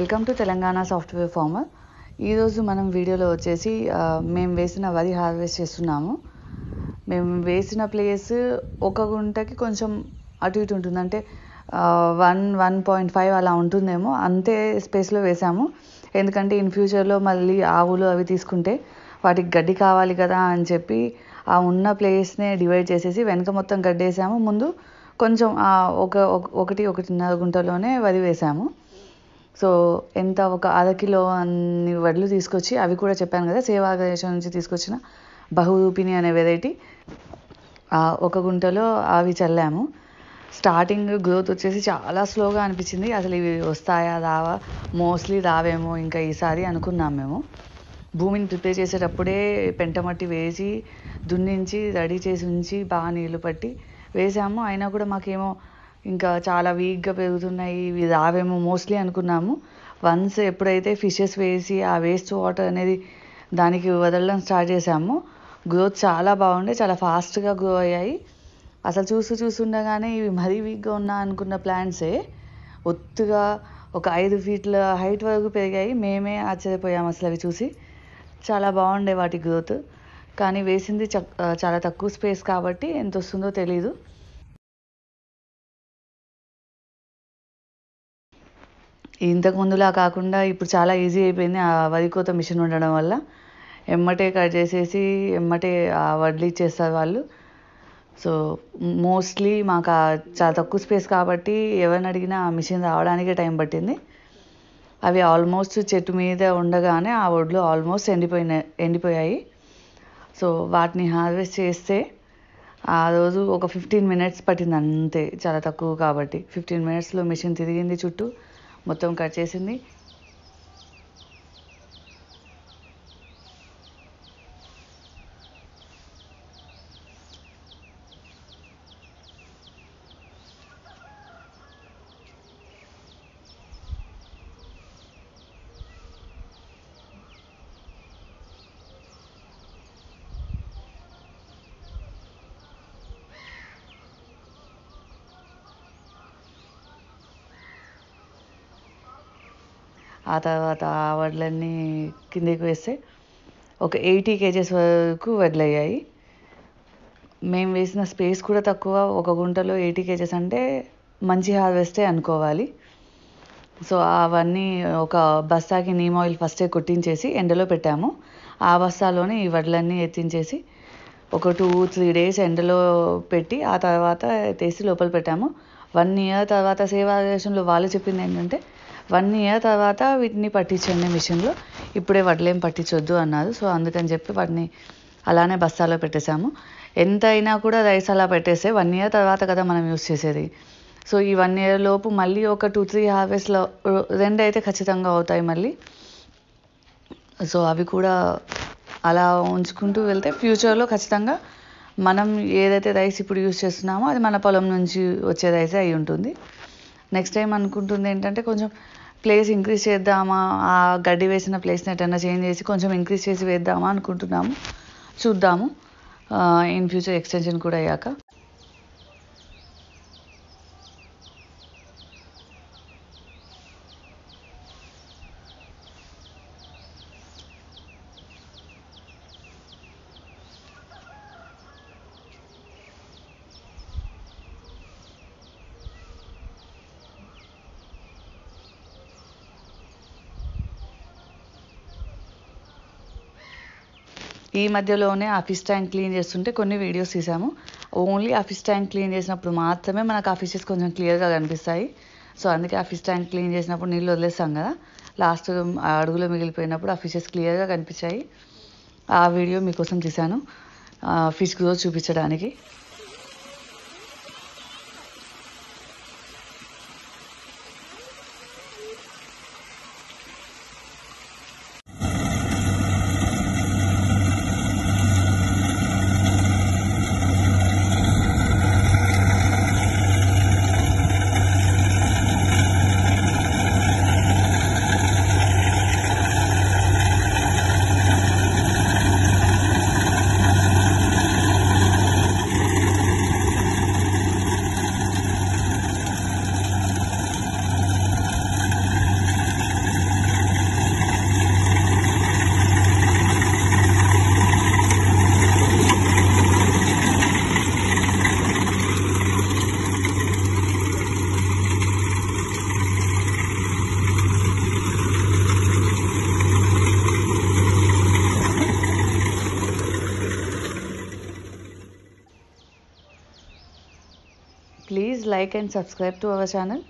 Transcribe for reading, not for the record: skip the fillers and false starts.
Welcome to Telangana software farmer. ఈరోజు మనం వీడియోలో వచ్చేసి మేము వేసిన వరి హార్వెస్ట్ చేస్తున్నాము. మేము వేసిన ప్లేస్ ఒక గుంటకి కొంచెం అటు ఇటు ఉంటుంది, అంటే 1.5 అలా ఉంటుందేమో, అంతే స్పేస్లో వేసాము. ఎందుకంటే ఇన్ ఫ్యూచర్లో మళ్ళీ ఆవులు అవి తీసుకుంటే వాటికి గడ్డి కావాలి కదా అని చెప్పి ఆ ఉన్న ప్లేస్నే డివైడ్ చేసేసి వెనక మొత్తం గడ్డి వేసాము. ముందు కొంచెం ఒకటిన్నర గుంటలోనే వరి వేసాము. సో ఎంత ఒక అరకిలో అన్ని వడ్లు తీసుకొచ్చి, అవి కూడా చెప్పాను కదా సేవా ఆర్గనైజేషన్ నుంచి తీసుకొచ్చిన బహురూపిణి అనే వెరైటీ, ఒక గుంటలో అవి చల్లాము. స్టార్టింగ్ గ్రోత్ వచ్చేసి చాలా స్లోగా అనిపించింది. అసలు ఇవి వస్తాయా రావా, మోస్ట్లీ రావేమో ఇంకా ఈసారి అనుకున్నాం మేము. భూమిని ప్రిపేర్ చేసేటప్పుడే పెంటమట్టి వేసి దున్నించి రెడీ చేసి ఉంచి బాగా నీళ్లు పట్టి వేసాము. అయినా కూడా మాకేమో ఇంకా చాలా వీక్గా పెరుగుతున్నాయి, ఇవి రావేమో మోస్ట్లీ అనుకున్నాము. వన్స్ ఎప్పుడైతే ఫిషెస్ వేసి ఆ వేస్ట్ వాటర్ అనేది దానికి వదలడం స్టార్ట్ చేసాము, గ్రోత్ చాలా బాగుండే, చాలా ఫాస్ట్గా గ్రో అయ్యాయి. అసలు చూస్తుండగానే ఇవి మరీ వీక్గా ఉన్నా అనుకున్న ప్లాంట్సే ఒత్తుగా ఒక 5 ఫీట్ల హైట్ వరకు పెరిగాయి. మేమే ఆశ్చర్యపోయాము అసలు అవి చూసి. చాలా బాగుండే వాటి గ్రోత్. కానీ వేసింది చాలా తక్కువ స్పేస్ కాబట్టి ఎంత వస్తుందో తెలీదు. ఇంతకు ముందులా కాకుండా ఇప్పుడు చాలా ఈజీ అయిపోయింది ఆ వరి కోత మిషన్ ఉండడం వల్ల. ఎమ్మటే కట్ చేసేసి ఎమ్మటే ఆ వడ్లు ఇచ్చేస్తారు వాళ్ళు. సో మోస్ట్లీ మాకు చాలా తక్కువ స్పేస్ కాబట్టి ఎవరిని అడిగినా ఆ మిషన్ రావడానికే టైం పట్టింది. అవి ఆల్మోస్ట్ చెట్టు మీద ఉండగానే ఆ వడ్లు ఆల్మోస్ట్ ఎండిపోయాయి. సో వాటిని హార్వెస్ట్ చేస్తే ఆ రోజు ఒక 15 minutes పట్టింది అంతే, చాలా తక్కువ కాబట్టి. 15 minutesలో మిషన్ తిరిగింది, చుట్టూ మొత్తం కట్ చేసింది. ఆ తర్వాత ఆ వడ్లన్నీ కిందికి వేస్తే ఒక 80 kgs వరకు వడ్లు అయ్యాయి. మేము వేసిన స్పేస్ కూడా తక్కువ. ఒక గుంటలో 80 kgs అంటే మంచి హార్వెస్టే అనుకోవాలి. సో అవన్నీ ఒక బస్తాకి నీమ్ ఆయిల్ ఫస్టే కొట్టించేసి ఎండలో పెట్టాము. ఆ బస్తాలోనే ఈ వడ్లన్నీ ఎత్తించేసి ఒక 2-3 days ఎండలో పెట్టి ఆ తర్వాత తీసి లోపల పెట్టాము. 1 year తర్వాత సేవా ఆర్గనైజేషన్లో వాళ్ళు చెప్పింది ఏంటంటే 1 year తర్వాత వీటిని పట్టించండి మిషన్లో, ఇప్పుడే వడ్లేం పట్టించొద్దు అన్నారు. సో అందుకని చెప్పి వాటిని అలానే బస్తాలో పెట్టేశాము. ఎంత అయినా కూడా రైస్ అలా పెట్టేస్తే 1 year తర్వాత కదా మనం యూస్ చేసేది. సో ఈ 1 year లోపు మళ్ళీ ఒక 2-3 హార్వెస్ట్లో 2 అయితే ఖచ్చితంగా అవుతాయి మళ్ళీ. సో అవి కూడా అలా ఉంచుకుంటూ వెళ్తే ఫ్యూచర్లో ఖచ్చితంగా మనం ఏదైతే రైస్ ఇప్పుడు యూస్ చేస్తున్నామో అది మన పొలం నుంచి వచ్చే రైసే అయి ఉంటుంది. నెక్స్ట్ టైం అనుకుంటుంది ఏంటంటే కొంచెం ప్లేస్ ఇంక్రీజ్ చేద్దామా, ఆ గడ్డి వేసిన ప్లేస్ని ఎటన్నా చేంజ్ చేసి కొంచెం ఇంక్రీజ్ చేసి వేద్దామా అనుకుంటున్నాము. చూద్దాము ఇన్ ఫ్యూచర్ ఎక్స్టెన్షన్ కూడా అయ్యాక. ఈ మధ్యలోనే ఆ ఫిష్ ట్యాంక్ క్లీన్ చేస్తుంటే కొన్ని వీడియోస్ తీసాము. ఓన్లీ ఆ ఫిష్ ట్యాంక్ క్లీన్ చేసినప్పుడు మాత్రమే మనకు ఆ ఫిషెస్ కొంచెం క్లియర్గా కనిపిస్తాయి. సో అందుకే ఆ ఫిష్ ట్యాంక్ క్లీన్ చేసినప్పుడు నీళ్ళు వదిలేస్తాం కదా, లాస్ట్ అడుగులో మిగిలిపోయినప్పుడు ఆ ఫిషెస్ క్లియర్గా కనిపించాయి. ఆ వీడియో మీకోసం తీశాను ఫిష్ గ్రోత్ చూపించడానికి. like and subscribe to our channel.